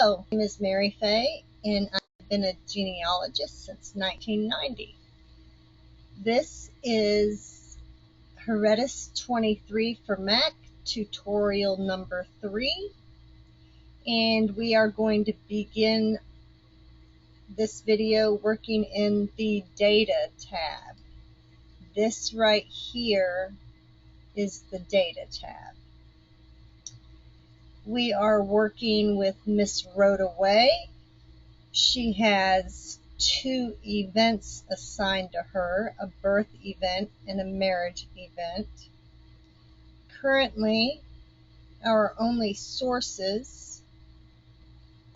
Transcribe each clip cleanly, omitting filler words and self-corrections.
Hello, my name is Mary Faye, and I've been a genealogist since 1990. This is Heredis 23 for Mac, tutorial number 3, and we are going to begin this video working in the Data tab. This right here is the Data tab. We are working with Miss Rhoda Way. She has 2 events assigned to her, a birth event and a marriage event. Currently, our only sources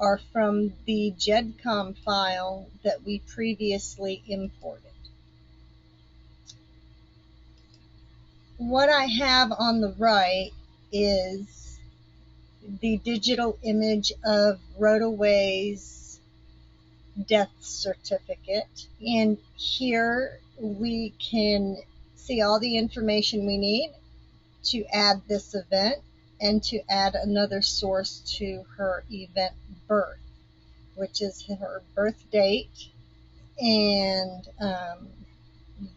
are from the GEDCOM file that we previously imported. What I have on the right is the digital image of Rhoda Way's death certificate, and here we can see all the information we need to add this event and to add another source to her event birth, which is her birth date, and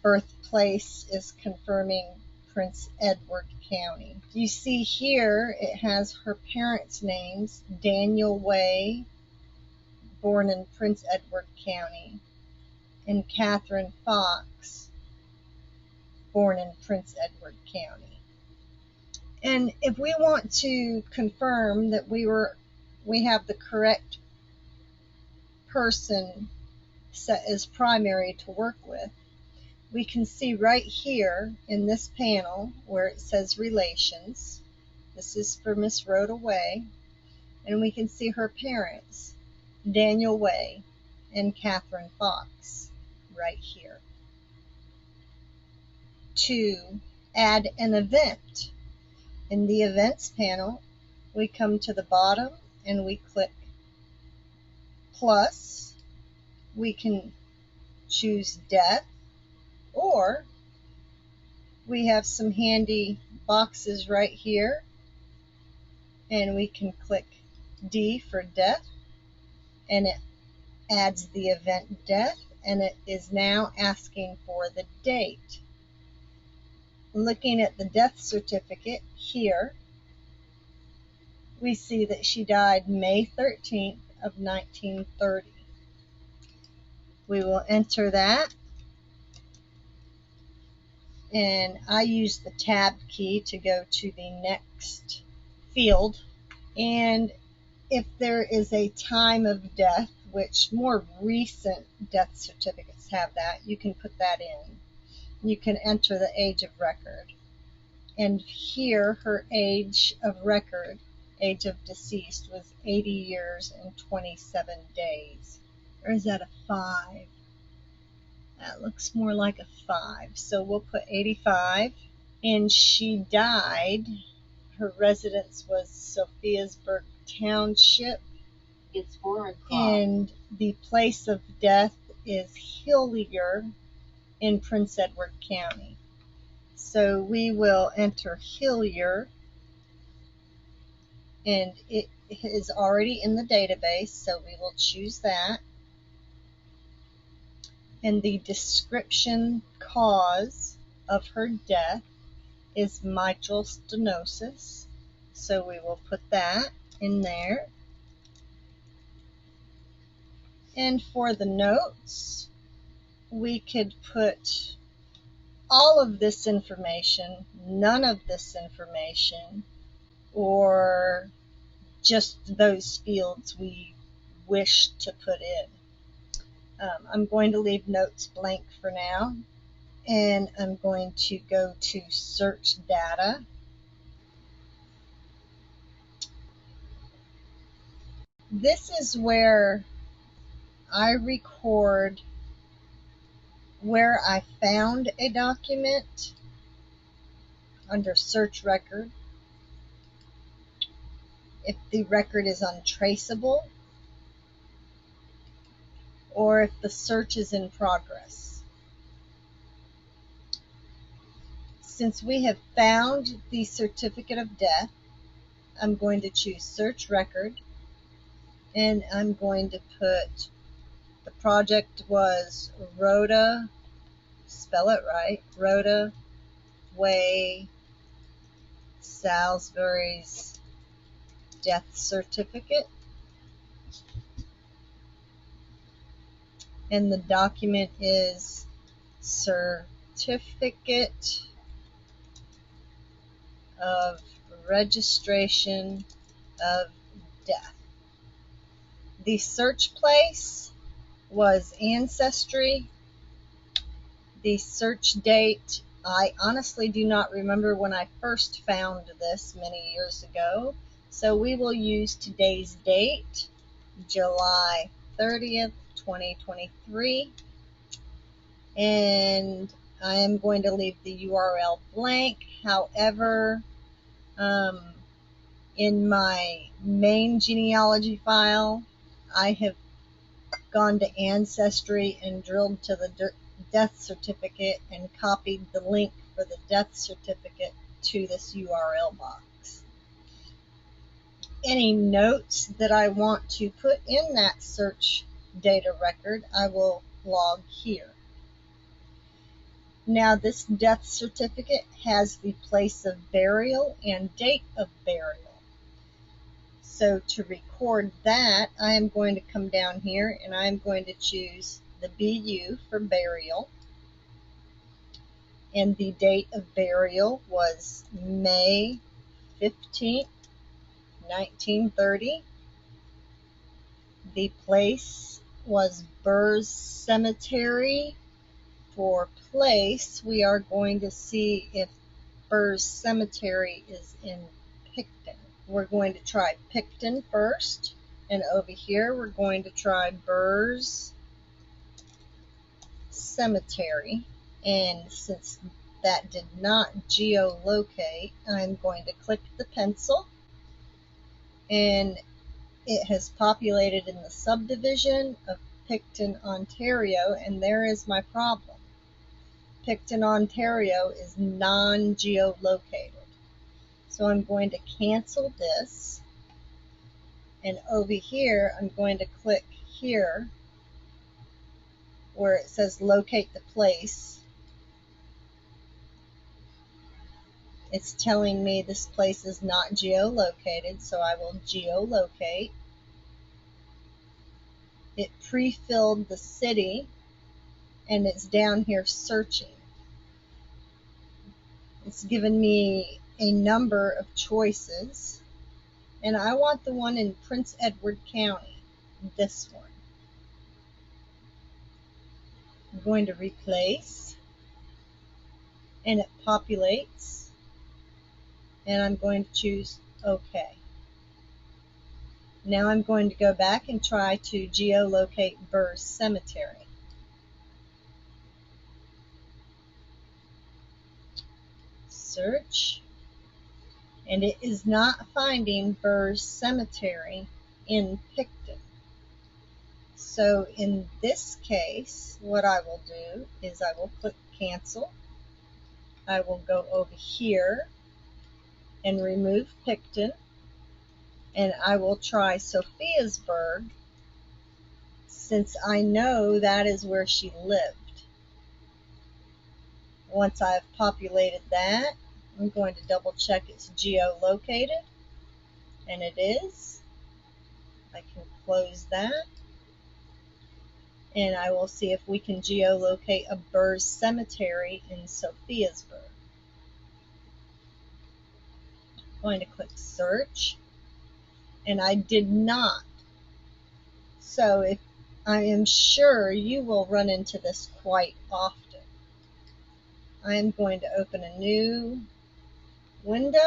birthplace is confirming Prince Edward County. You see here it has her parents' names, Daniel Way, born in Prince Edward County, and Catherine Fox, born in Prince Edward County. And if we want to confirm that we have the correct person set as primary to work with, we can see right here in this panel where it says relations. This is for Miss Rhoda Way, and we can see her parents, Daniel Way and Catherine Fox, right here. To add an event, in the events panel, we come to the bottom and we click plus. We can choose death, or we have some handy boxes right here, and we can click D for death, and it adds the event death, and it is now asking for the date. Looking at the death certificate here, we see that she died May 13th of 1930. We will enter that, and I use the tab key to go to the next field. And if there is a time of death, which more recent death certificates have that, you can put that in. You can enter the age of record. And here her age of record, age of deceased, was 80 years and 27 days. Or is that a 5? That looks more like a 5. So we'll put 85. And she died, her residence was Sophiasburg Township. It's 4 o'clock. And the place of death is Hillier in Prince Edward County. So we will enter Hillier, and it is already in the database, so we will choose that. And the description cause of her death is mitral stenosis, so we will put that in there. And for the notes, we could put all of this information, none of this information, or just those fields we wish to put in. I'm going to leave notes blank for now, and I'm going to go to search data. This is where I record where I found a document under search record, if the record is untraceable, or if the search is in progress. Since we have found the certificate of death, I'm going to choose search record, And I'm going to put, the project was Rhoda, spell it right, Rhoda Way Salisbury's death certificate. And the document is Certificate of Registration of Death. The search place was Ancestry. The search date, I honestly do not remember when I first found this many years ago, so we will use today's date, July 30th, 2023, and I am going to leave the URL blank. However, in my main genealogy file, I have gone to Ancestry and drilled to the death certificate and copied the link for the death certificate to this URL box. Any notes that I want to put in that search data record, I will log here. Now, this death certificate has the place of burial and date of burial. So to record that, I am going to come down here and I'm going to choose the BU for burial. And the date of burial was May 15th, 1930. The place was Burrs Cemetery. For place, we are going to see if Burrs Cemetery is in Picton. We're going to try Picton first, and over here we're going to try Burrs Cemetery. And since that did not geolocate, I'm going to click the pencil, and it has populated in the subdivision of Picton, Ontario, and there is my problem. Picton, Ontario is non-geolocated. So I'm going to cancel this, and over here I'm going to click here where it says locate the place. It's telling me this place is not geolocated, so I will geolocate. It pre-filled the city, and it's down here searching. It's given me a number of choices, and I want the one in Prince Edward County, this one. I'm going to replace, and it populates, and I'm going to choose OK. Now I'm going to go back and try to geolocate Burrs Cemetery. Search, and it is not finding Burrs Cemetery in Picton. So in this case, what I will do is I will click cancel. I will go over here and remove Picton, and I will try Sophiasburg, since I know that is where she lived. Once I've populated that, I'm going to double check it's geolocated, and it is. I can close that, and I will see if we can geolocate a Burrs Cemetery in Sophiasburg. I'm going to click search, and I did not. So if I am sure you will run into this quite often. I am going to open a new window.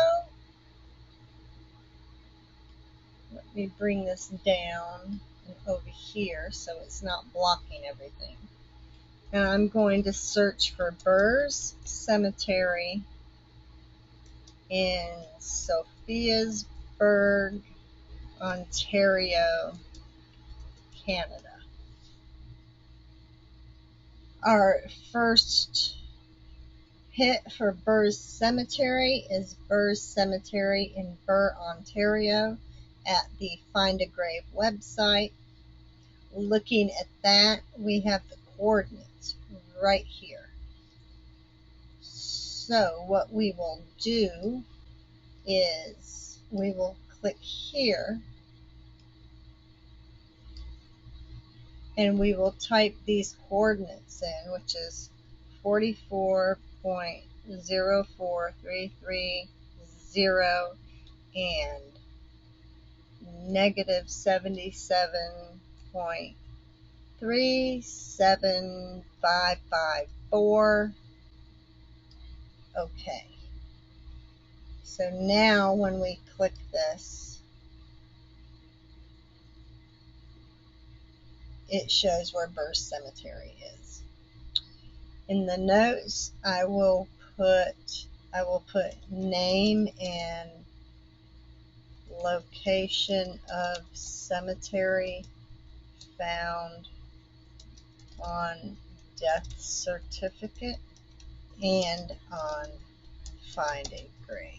Let me bring this down and over here so it's not blocking everything. And I'm going to search for Burrs Cemetery in Sophiasburg, Ontario, Canada. Our first hit for Burrs Cemetery is Burrs Cemetery in Burr, Ontario. at the Find a Grave website. Looking at that, we have the coordinates right here. So what we will do is we will click here and we will type these coordinates in, which is 44.04330 and negative 77.37554. Okay. So now when we click this, it shows where Burst Cemetery is. In the notes, I will put name and location of cemetery found on death certificate and on Find a Grave.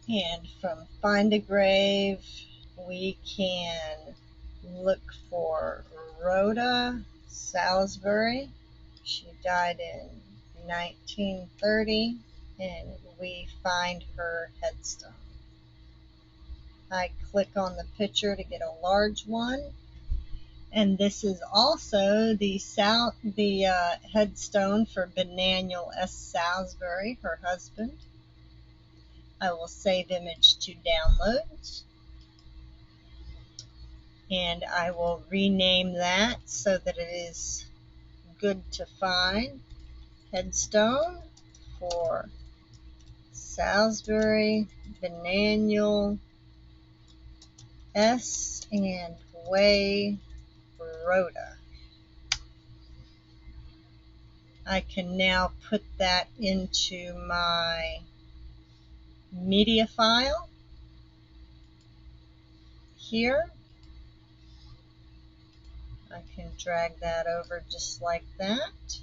And from Find a Grave, we can look for Rhoda Salisbury. She died in 1930, and we find her headstone. I click on the picture to get a large one, and this is also the headstone for Benaniel S. Salisbury, her husband. I will save image to downloads, and I will rename that so that it is good to find. Headstone for Salisbury, Benaniel S. and Way Rhoda. I can now put that into my media file here. I can drag that over just like that.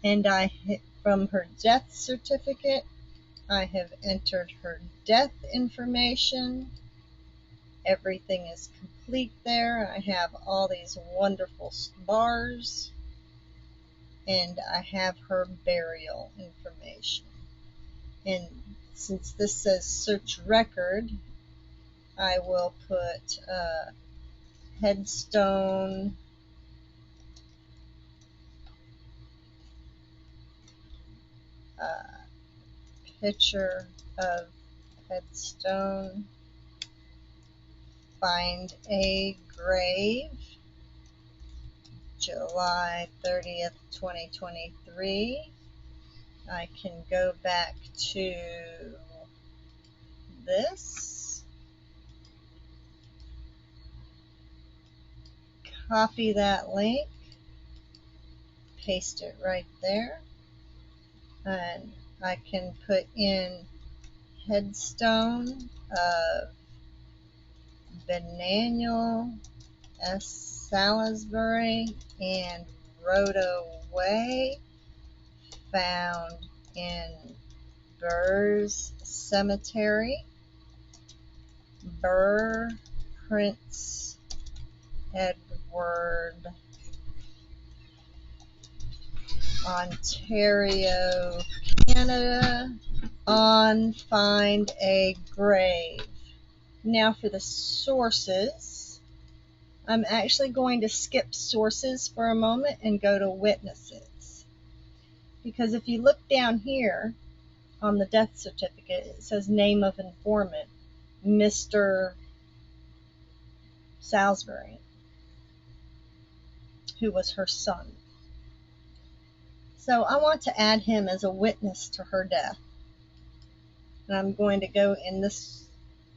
And from her death certificate, I have entered her death information. Everything is complete there. I have all these wonderful bars, and I have her burial information. And since this says search record, I will put headstone picture of headstone, Find a Grave, July 30th, 2023. I can go back to this, copy that link, paste it right there, and I can put in headstone of Benaniel S. Salisbury and Rhoda Way, found in Burrs Cemetery, Burr, Prince Edward, Ontario, Canada, on Find a Grave. Now for the sources, I'm actually going to skip sources for a moment and go to witnesses. Because if you look down here on the death certificate, it says name of informant, Mr. Salisbury, who was her son. So I want to add him as a witness to her death. And I'm going to go in this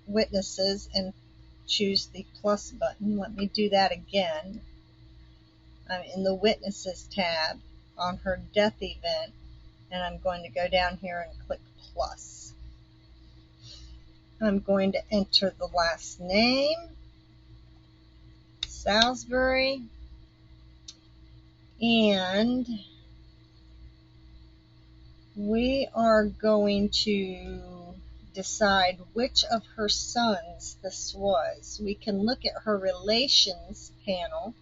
witnesses and choose the plus button. Let me do that again. I'm in the witnesses tab on her death event, and I'm going to go down here and click plus. I'm going to enter the last name, Salisbury, and we are going to decide which of her sons this was. We can look at her relations panel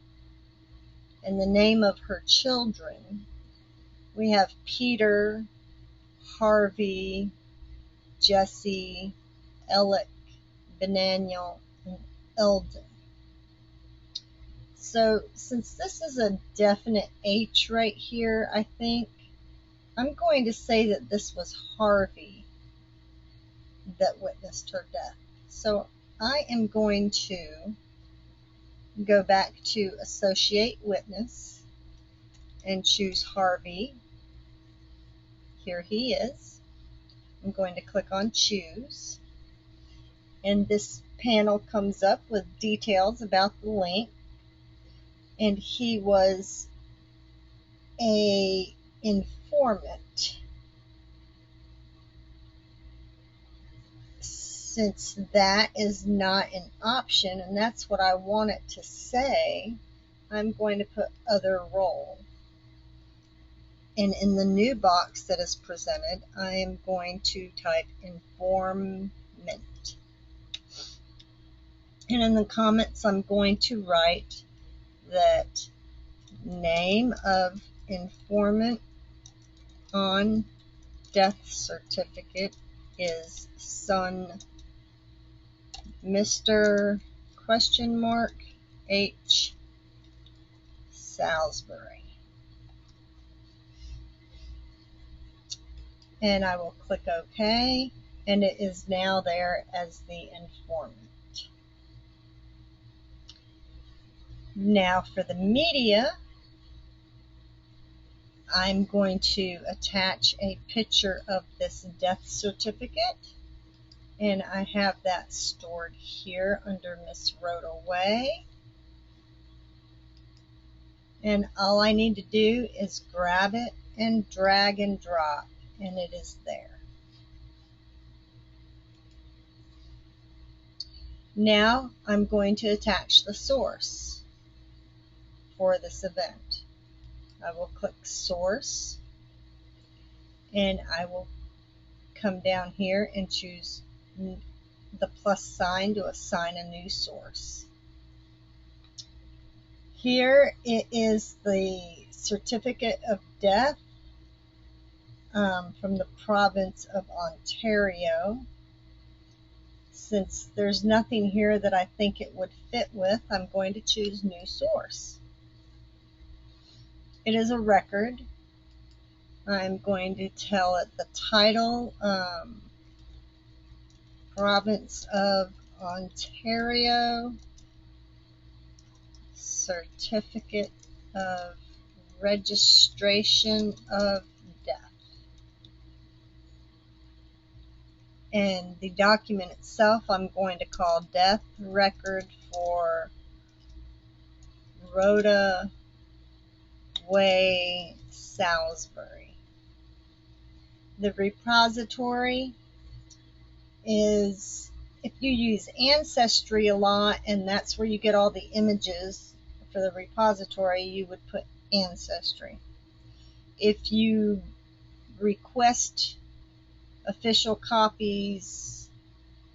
and the name of her children. We have Peter, Harvey, Jesse, Alec, Benaniel, and Eldon. So since this is a definite H right here, I think I'm going to say that this was Harvey that witnessed her death. So I am going to go back to Associate Witness and choose Harvey. Here he is. I'm going to click on Choose. And this panel comes up with details about the link. And he was a informant. Since that is not an option, and that's what I want it to say, I'm going to put other role. And in the new box that is presented, I am going to type informant. And in the comments, I'm going to write that name of informant on death certificate is son Mr. H. Salisbury. And I will click OK, and it is now there as the informant. Now for the media, I'm going to attach a picture of this death certificate, and I have that stored here under Miss Rhoda Way. And all I need to do is grab it and drag and drop, and it is there. Now I'm going to attach the source for this event. I will click Source, and I will come down here and choose the plus sign to assign a new source. Here it is the certificate of death from the province of Ontario. Since there's nothing here that I think it would fit with, I'm going to choose New Source. It is a record. I'm going to tell it the title, Province of Ontario, Certificate of Registration of Death. And the document itself I'm going to call Death Record for Rhoda Way Salisbury. The repository is, if you use Ancestry a lot and that's where you get all the images for the repository, you would put Ancestry. If you request official copies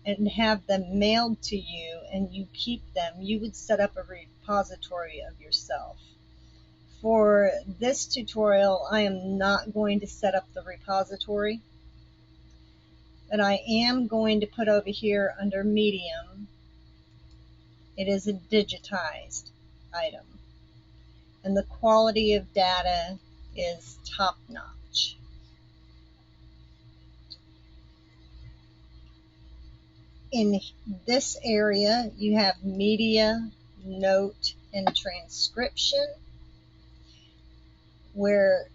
and have them mailed to you and you keep them, you would set up a repository of yourself. For this tutorial, I am not going to set up the repository, but I am going to put over here under Medium, it is a digitized item, and the quality of data is top-notch. In this area, you have media, note, and transcription, where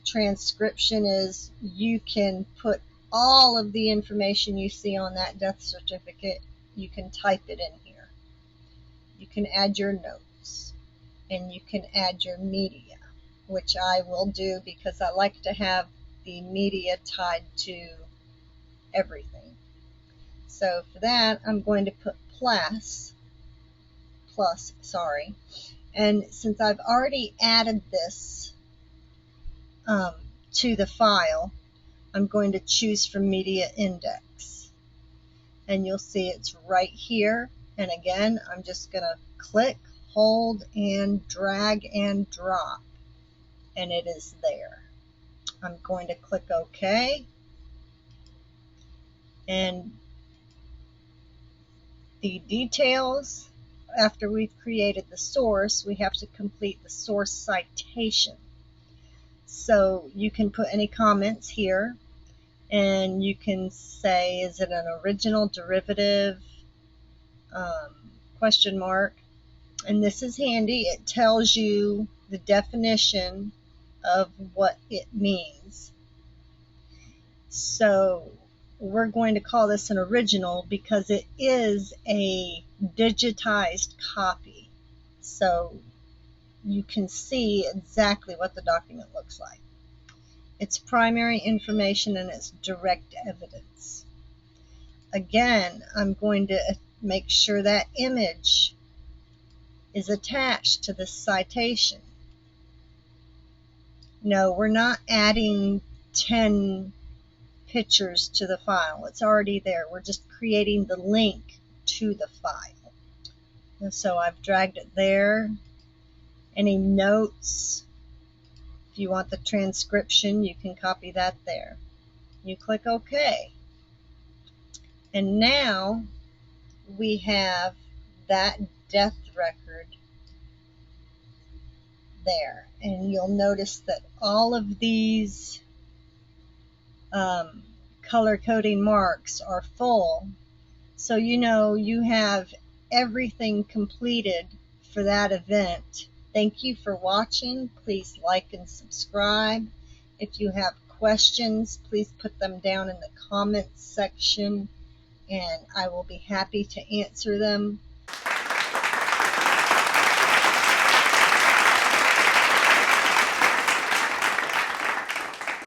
transcription is you can put all of the information you see on that death certificate, you can type it in here. You can add your notes, and you can add your media, which I will do because I like to have the media tied to everything. So for that, I'm going to put plus plus, sorry. And since I've already added this to the file, I'm going to choose from Media Index. And you'll see it's right here. And again, I'm just going to click, hold, and drag and drop. And it is there. I'm going to click OK. And the details, after we've created the source, we have to complete the source citation. So you can put any comments here, and you can say, is it an original, derivative, question mark. And this is handy. It tells you the definition of what it means. So we're going to call this an original because it is a digitized copy. So you can see exactly what the document looks like. It's primary information and it's direct evidence. Again, I'm going to make sure that image is attached to this citation. No, we're not adding 10 pictures to the file. It's already there. We're just creating the link to the file. And so I've dragged it there. Any notes, if you want the transcription, you can copy that there. You click OK. And now we have that death record there. And you'll notice that all of these color coding marks are full. So you know you have everything completed for that event. Thank you for watching. Please like and subscribe. If you have questions, please put them down in the comments section and I will be happy to answer them.